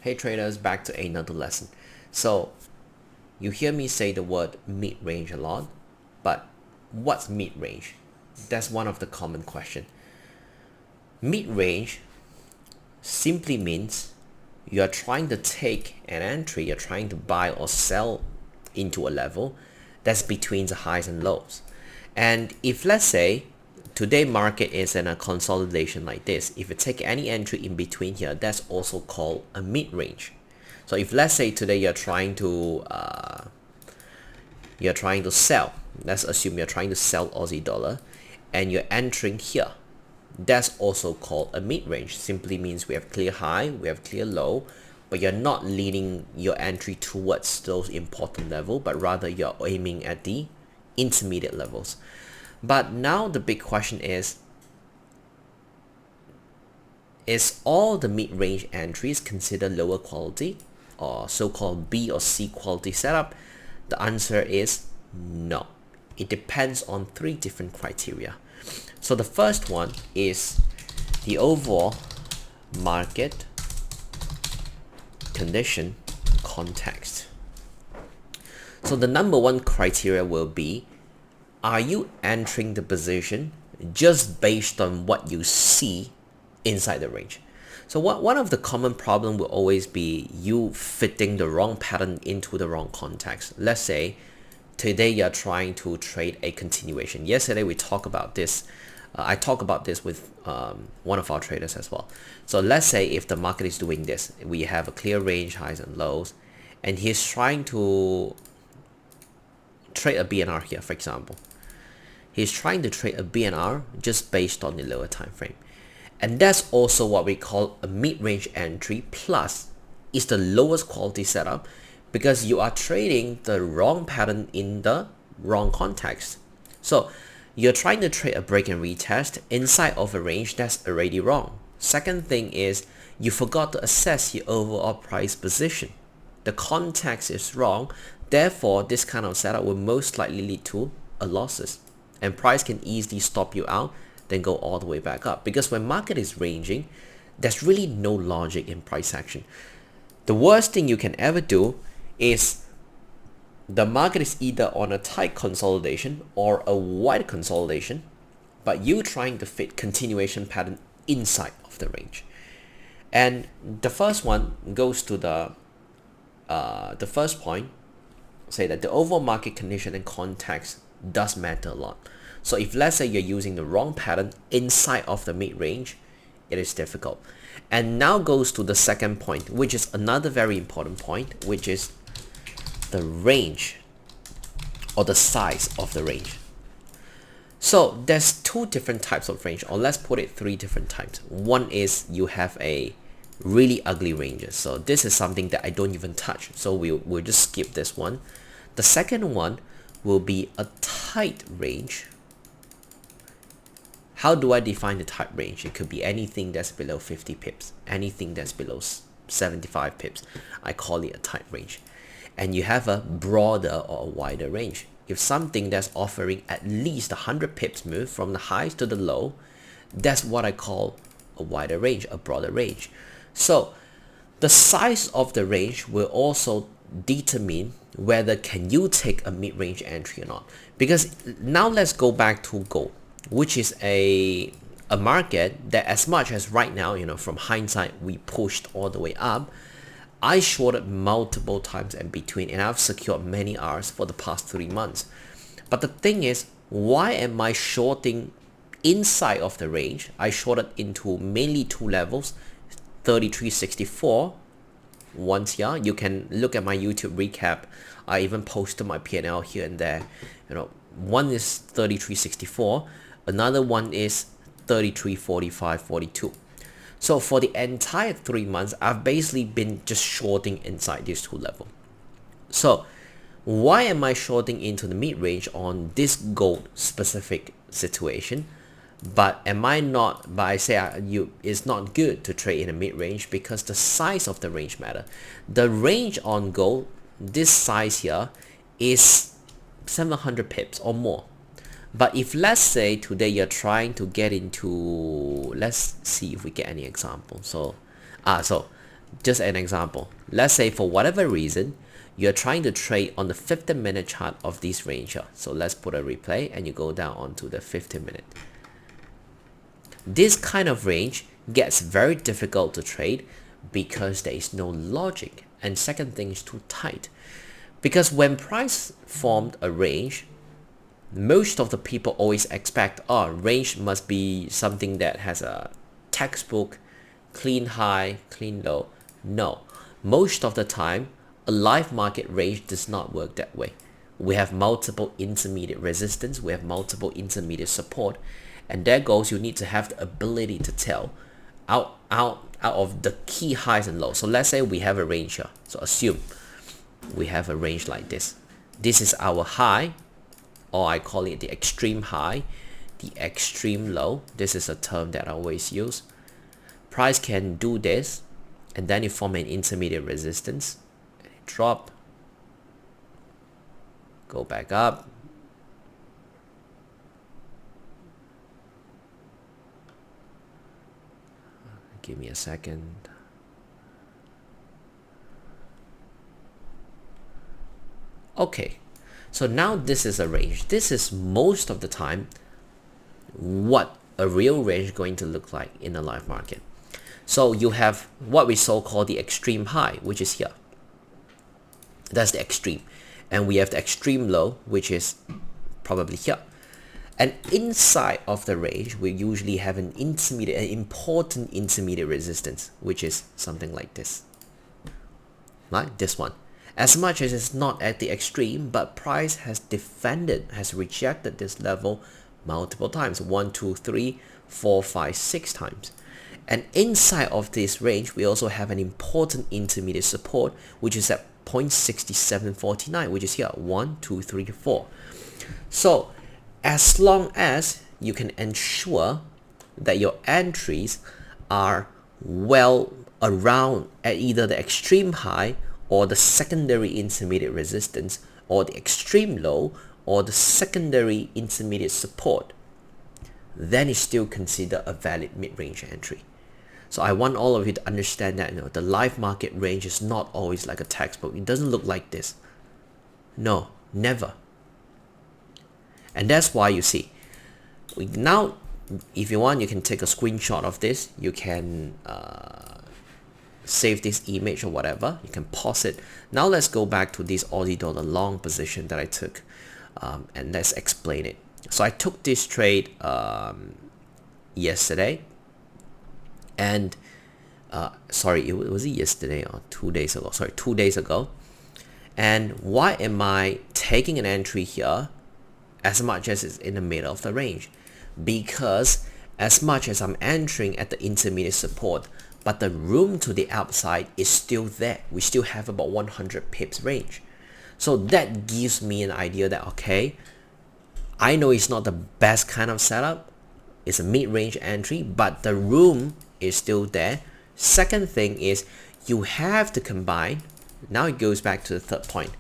Hey traders, back to another lesson. So you hear me say the word mid-range a lot, but what's mid-range? That's one of the common question. Mid-range simply means you are trying to take an entry, you're trying to buy or sell into a level that's between the highs and lows. And if let's say today market is in a consolidation like this, if you take any entry in between here, that's also called a mid-range. So if let's say today you're trying to sell, let's assume you're trying to sell Aussie dollar and you're entering here, that's also called a mid-range. Simply means we have clear high, we have clear low, but you're not leading your entry towards those important level, but rather you're aiming at the intermediate levels. But now the big question is all the mid-range entries considered lower quality or so-called B or C quality setup? The answer is no. It depends on three different criteria. So the first one is the overall market condition context. So the number one criteria will be, are you entering the position just based on what you see inside the range? So one of the common problem will always be you fitting the wrong pattern into the wrong context. Let's say today you're trying to trade a continuation. Yesterday we talked about this. I talked about this with one of our traders as well. So let's say if the market is doing this, we have a clear range, highs and lows, and he's trying to trade a BNR here, for example. He's trying to trade a BNR just based on the lower time frame. And that's also what we call a mid-range entry, plus is the lowest quality setup because you are trading the wrong pattern in the wrong context. So you're trying to trade a break and retest inside of a range that's already wrong. Second thing is you forgot to assess your overall price position. The context is wrong. Therefore, this kind of setup will most likely lead to a losses. And price can easily stop you out, then go all the way back up. Because when market is ranging, there's really no logic in price action. The worst thing you can ever do is the market is either on a tight consolidation or a wide consolidation, but you trying to fit continuation pattern inside of the range. And the first one goes to the first point, say that the overall market condition and context does matter a lot. So if let's say you're using the wrong pattern inside of the mid-range, it is difficult. And now goes to the second point, which is another very important point, which is the range or the size of the range. So there's two different types of range, or let's put it three different types. One is you have a really ugly ranges. So this is something that I don't even touch. So we'll just skip this one. The second one will be a tight range. How do I define the tight range? It could be anything that's below 50 pips, anything that's below 75 pips. I call it a tight range. And you have a broader or a wider range. If something that's offering at least 100 pips move from the highs to the low, that's what I call a wider range, a broader range. So the size of the range will also determine whether can you take a mid-range entry or not. Because now let's go back to gold, which is a market that, as much as right now, from hindsight, we pushed all the way up, I shorted multiple times in between, and I've secured many Rs for the past 3 months. But the thing is, why am I shorting inside of the range? I shorted into mainly two levels, 33.64 once here. You can look at my YouTube recap. I even posted my P&L here and there. One is 33.64, another one is 33.45.42. So for the entire 3 months, I've basically been just shorting inside these two levels. So why am I shorting into the mid-range on this gold specific situation? But am I not, but I say it's not good to trade in a mid-range because the size of the range matter. The range on gold, this size here is 700 pips or more. But if let's say today you're trying to get into, let's see if we get any example. So Just an example. Let's say for whatever reason, you're trying to trade on the 15-minute chart of this range here. So let's put a replay and you go down onto the 15-minute. This kind of range gets very difficult to trade because there is no logic. And second thing is too tight. Because when price formed a range, most of the people always expect, oh, range must be something that has a textbook, clean high, clean low. No, most of the time, a live market range does not work that way. We have multiple intermediate resistance, we have multiple intermediate support, and there goes, you need to have the ability to tell out of the key highs and lows. So let's say we have a range here. So assume we have a range like this. This is our high, or I call it the extreme high, the extreme low. This is a term that I always use. Price can do this, and then you form an intermediate resistance, drop, go back up, give me a second. Okay, so now this is a range. This is most of the time what a real range is going to look like in a live market. So you have what we so-called the extreme high, which is here. That's the extreme. And we have the extreme low, which is probably here. And inside of the range, we usually have an important intermediate resistance, which is something like this. Like this one. As much as it's not at the extreme, but price has rejected this level multiple times. 1, 2, 3, 4, 5, 6 times. And inside of this range, we also have an important intermediate support, which is at 0.6749, which is here, 1, 2, 3, 4. So as long as you can ensure that your entries are well around at either the extreme high or the secondary intermediate resistance, or the extreme low or the secondary intermediate support, then it's still considered a valid mid-range entry. So I want all of you to understand that the live market range is not always like a textbook. It doesn't look like this. No, never. And that's why you see, now if you want, you can take a screenshot of this. You can save this image or whatever. You can pause it. Now let's go back to this Aussie dollar long position that I took, and let's explain it. So I took this trade yesterday, and sorry, was it yesterday or 2 days ago? Sorry, 2 days ago. And why am I taking an entry here as much as it's in the middle of the range? Because as much as I'm entering at the intermediate support, but the room to the upside is still there. We still have about 100 pips range. So that gives me an idea that, okay, I know it's not the best kind of setup. It's a mid-range entry, but the room is still there. Second thing is you have to combine. Now it goes back to the third point.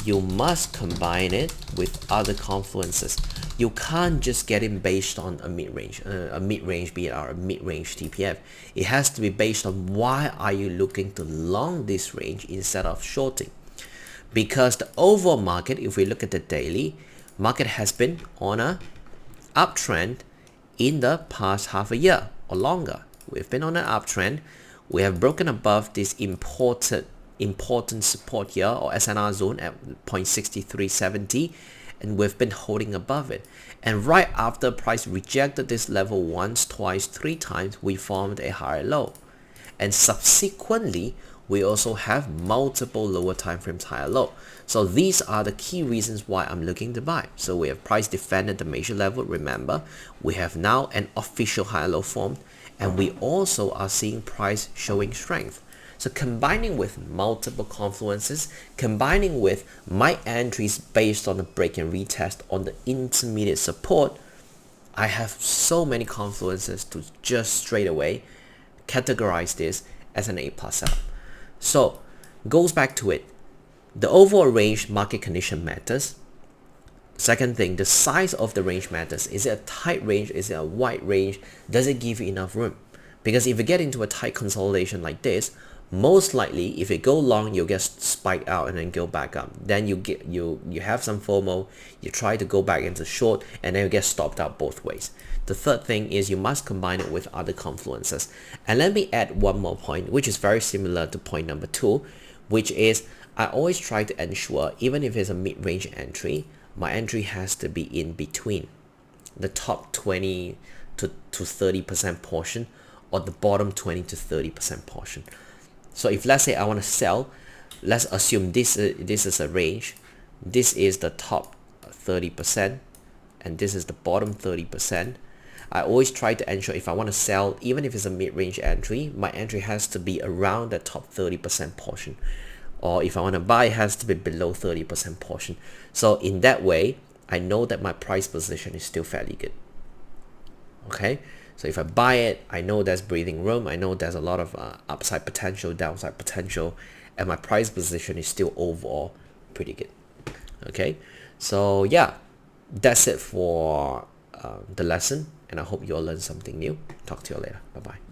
You must combine it with other confluences. You can't just get in based on a mid-range BR, a mid-range TPF. It has to be based on why are you looking to long this range instead of shorting. Because the overall market, if we look at the daily, market has been on a uptrend in the past half a year or longer. We've been on an uptrend. We have broken above this important support here, or SNR zone, at 0.6370, and we've been holding above it. And right after price rejected this level once, twice, 3 times, we formed a higher low. And subsequently, we also have multiple lower time frames higher low. So these are the key reasons why I'm looking to buy. So we have price defended the major level. Remember, we have now an official higher low formed, and we also are seeing price showing strength. So combining with multiple confluences, combining with my entries based on the break and retest on the intermediate support, I have so many confluences to just straight away categorize this as an A+ setup. So goes back to it. The overall range market condition matters. Second thing, the size of the range matters. Is it a tight range? Is it a wide range? Does it give you enough room? Because if you get into a tight consolidation like this, most likely if you go long, you'll get spiked out and then go back up. Then you have some FOMO, you try to go back into short, and then you get stopped out both ways. The third thing is you must combine it with other confluences. And let me add one more point, which is very similar to point number 2, which is I always try to ensure, even if it's a mid-range entry, my entry has to be in between the top 20 to 30% portion or the bottom 20 to 30% portion. So if let's say I want to sell, let's assume this is a range. This is the top 30% and this is the bottom 30%. I always try to ensure if I want to sell, even if it's a mid-range entry, my entry has to be around the top 30% portion. Or if I want to buy, it has to be below 30% portion. So in that way, I know that my price position is still fairly good. Okay, so if I buy it, I know there's breathing room. I know there's a lot of upside potential, downside potential, and my price position is still overall pretty good. Okay, so yeah, that's it for the lesson, and I hope you all learned something new. Talk to you later. Bye bye.